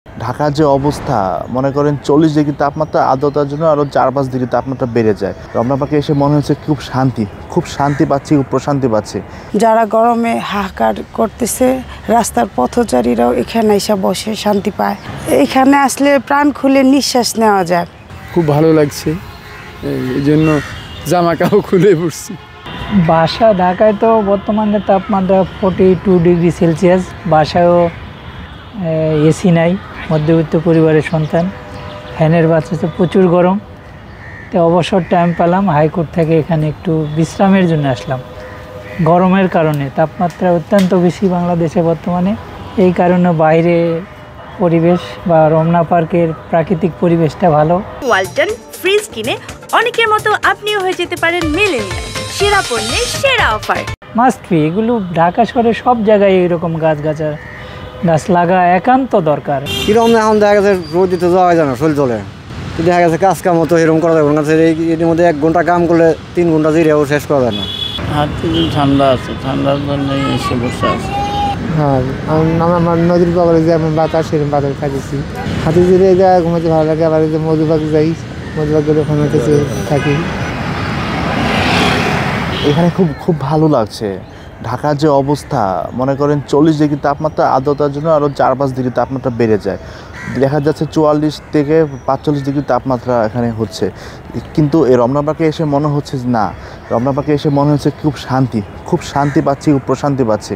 ঢাকার যে অবস্থা মনে করেন 40 ডিগ্রি তাপমাত্রা আর্দ্রতার জন্য আরও 4-5 ডিগ্রি তাপমাত্রা বেড়ে যায়। রমনা পার্কে এসে মনে হচ্ছে খুব শান্তি পাচ্ছি, খুব প্রশান্তি পাচ্ছি। যারা গরমে হাহাকার করতেছে রাস্তার পথচারীরাও এখানে এসে বসে শান্তি পায়। এখানে আসলে প্রাণ খুলে নিঃশ্বাস নেওয়া যায়। খুব ভালো লাগছে, এই জন্য জামা কাপড় খুলে পড়ছি। বাসা ঢাকায় তো বর্তমানে তাপমাত্রা 42 ডিগ্রি সেলসিয়াস। বাসায়ও এসি নাই, মধ্যবিত্ত পরিবারের সন্তান, ফ্যানের বাতাসে প্রচুর গরম। তো অবসর টাইম পেলাম, হাইকোর্ট থেকে এখানে একটু বিশ্রামের জন্য আসলাম। গরমের কারণে তাপমাত্রা অত্যন্ত বেশি বাংলাদেশে বর্তমানে, এই কারণে বাইরে পরিবেশ বা রমনা পার্কের প্রাকৃতিক পরিবেশটা ভালো। ওয়ালটন ফ্রিজ কিনে অনেকের মতো আপনিও হয়ে যেতে পারেন মিলেনিয়াল। সেরা পণ্যের সেরা অফার মাস্ট বি। এগুলো ঢাকা শহরে সব জায়গায় এইরকম গাছ লাগা একান্ত দরকার। কিরকম এখন দেখা গেছে রোদ দিতে যাওয়া যায় না, শরীর চলে। তো দেখা গেছে কাজ কাম মতো এরকম করা যাবে না, এর মধ্যে 1 ঘন্টা কাম করলে 3 ঘন্টা জিরেও শেষ করা যায় না। হাতিঝিল ঠান্ডা আছে, ঠান্ডার জন্য এসে বসে আছে। হ্যাঁ, আমার নদীর পাগলে যে আমি বাতাস সেরকম বাতাস খাইতেছি। হাতিঝিলে যায় ঘুমাতে ভালো লাগে। আবার যে মধুবাগ যাই, মধুবাগ গেলে ওখানে থাকি। এখানে খুব ভালো লাগছে। ঢাকার যে অবস্থা মনে করেন 40 ডিগ্রি তাপমাত্রা আর্দ্রতার জন্য আরও 4-5 ডিগ্রি তাপমাত্রা বেড়ে যায়। দেখা যাচ্ছে 44 থেকে 45 ডিগ্রি তাপমাত্রা এখানে হচ্ছে। কিন্তু এই রমনা পার্কে এসে মনে হচ্ছে না, রমনা পার্কে এসে মনে হচ্ছে খুব শান্তি পাচ্ছি, খুব প্রশান্তি পাচ্ছি।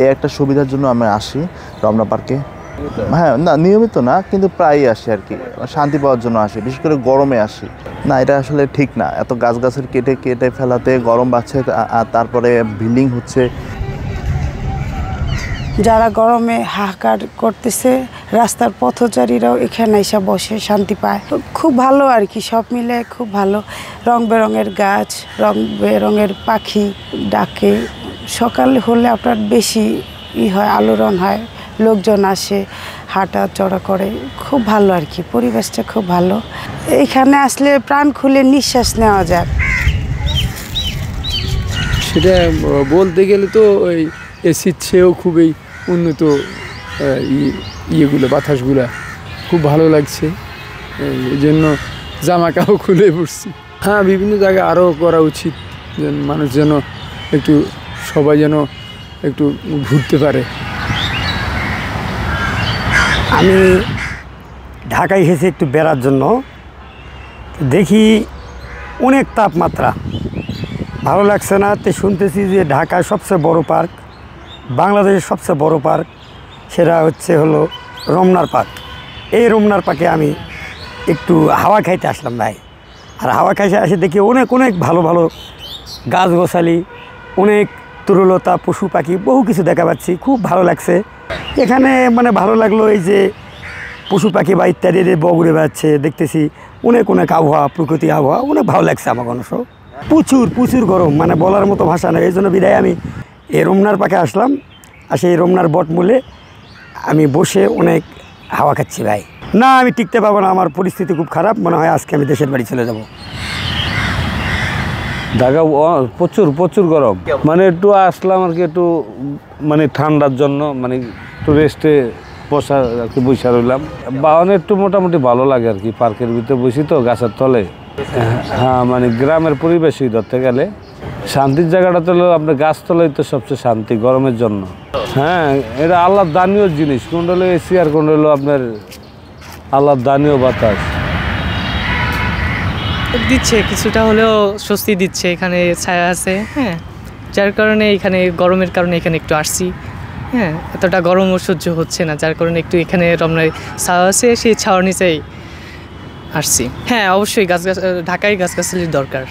এই একটা সুবিধার জন্য আমি আসি রমনা পার্কে। হ্যাঁ, না নিয়মিত না, কিন্তু প্রায়ই আসি আর কি, শান্তি পাওয়ার জন্য আসি, বিশেষ করে গরমে আসি। না, এটা আসলে ঠিক না, এত গাছের কেটে ফেলাতে গরম বাড়ছে, আর তারপরে বিল্ডিং হচ্ছে। যারা গরমে হাহাকার করতেছে রাস্তার পথচারীরাও এখানে এসে বসে শান্তি পায়। খুব ভালো আর কি, সব মিলে খুব ভালো। রং বেরঙের গাছ, রং বেরঙের পাখি ডাকে। সকাল হলে আপনার বেশি হয়, আলোড়ন হয়, লোকজন আসে, হাঁটা চড়া করে। খুব ভালো আর কি, পরিবেশটা খুব ভালো। এখানে আসলে প্রাণ খুলে নিঃশ্বাস নেওয়া যায়। সেটা বলতে গেলে তো ওই এসির চেয়েও খুবই উন্নত ইয়েগুলো, বাতাসগুলো খুব ভালো লাগছে, এই জন্য জামা কাপড় খুলে পড়ছি। হ্যাঁ, বিভিন্ন জায়গায় আরও করা উচিত, যেন মানুষ যেন একটু, সবাই যেন একটু ঘুরতে পারে। আমি ঢাকায় এসেছি একটু বেড়ার জন্য, দেখি অনেক তাপমাত্রা, ভালো লাগছে না। তো শুনতেছি যে ঢাকায় সবচেয়ে বড় পার্ক, বাংলাদেশের সবচেয়ে বড় পার্ক, সেটা হলো রমনার পার্ক। এই রমনার পার্কে আমি একটু হাওয়া খাইতে আসলাম ভাই। আর হাওয়া খাইতে আসে দেখি অনেক ভালো ভালো গাছগাছালি, অনেক তরুলতা, পশু পাখি, বহু কিছু দেখা পাচ্ছি। খুব ভালো লাগছে এখানে। মানে ভালো লাগলো এই যে পশু পাখি বা ইত্যাদি বগুড়ে বেড়াচ্ছে, দেখতেছি অনেক আবহাওয়া, প্রকৃতি আবহাওয়া অনেক ভালো লাগছে আমার অংশ। প্রচুর গরম, মানে বলার মতো ভাষা নেই। এই জন্য বিদায় আমি এই রমনার পাকে আসলাম। আর সেই রমনার বটমূলে আমি বসে অনেক হাওয়া খাচ্ছি ভাই। না, আমি টিকতে পারবো না, আমার পরিস্থিতি খুব খারাপ। মনে হয় আজকে আমি দেশের বাড়ি চলে যাব। ঢাকা প্রচুর গরম, মানে একটু আসলাম আর কি, একটু মানে ঠান্ডার জন্য, মানে একটু রেস্টে বসা আর কি, বসে রইলাম। বাহনে একটু মোটামুটি ভালো লাগে আর কি, পার্কের ভিতরে বসি তো গাছের তলে। হ্যাঁ, মানে গ্রামের পরিবেশই ধরতে গেলে শান্তির জায়গাটা তো হলো আপনার গাছতলাই তো সবচেয়ে শান্তি গরমের জন্য। হ্যাঁ, এটা আল্লাহর দানীয় জিনিস, কোনটা হলো এসি আর কোনটা হলো আপনার আল্লাহর দানীয় বাতাস দিচ্ছে, কিছুটা হলেও স্বস্তি দিচ্ছে। এখানে ছায়া আছে, হ্যাঁ, যার কারণে এখানে গরমের কারণে এখানে একটু আসছি। হ্যাঁ, এতটা গরমও সহ্য হচ্ছে না, যার কারণে একটু এখানে রমনায় ছায়া আছে, সেই ছাওয়ার নিচেই আসছি। হ্যাঁ, অবশ্যই ঢাকায় গাছগাছালির দরকার।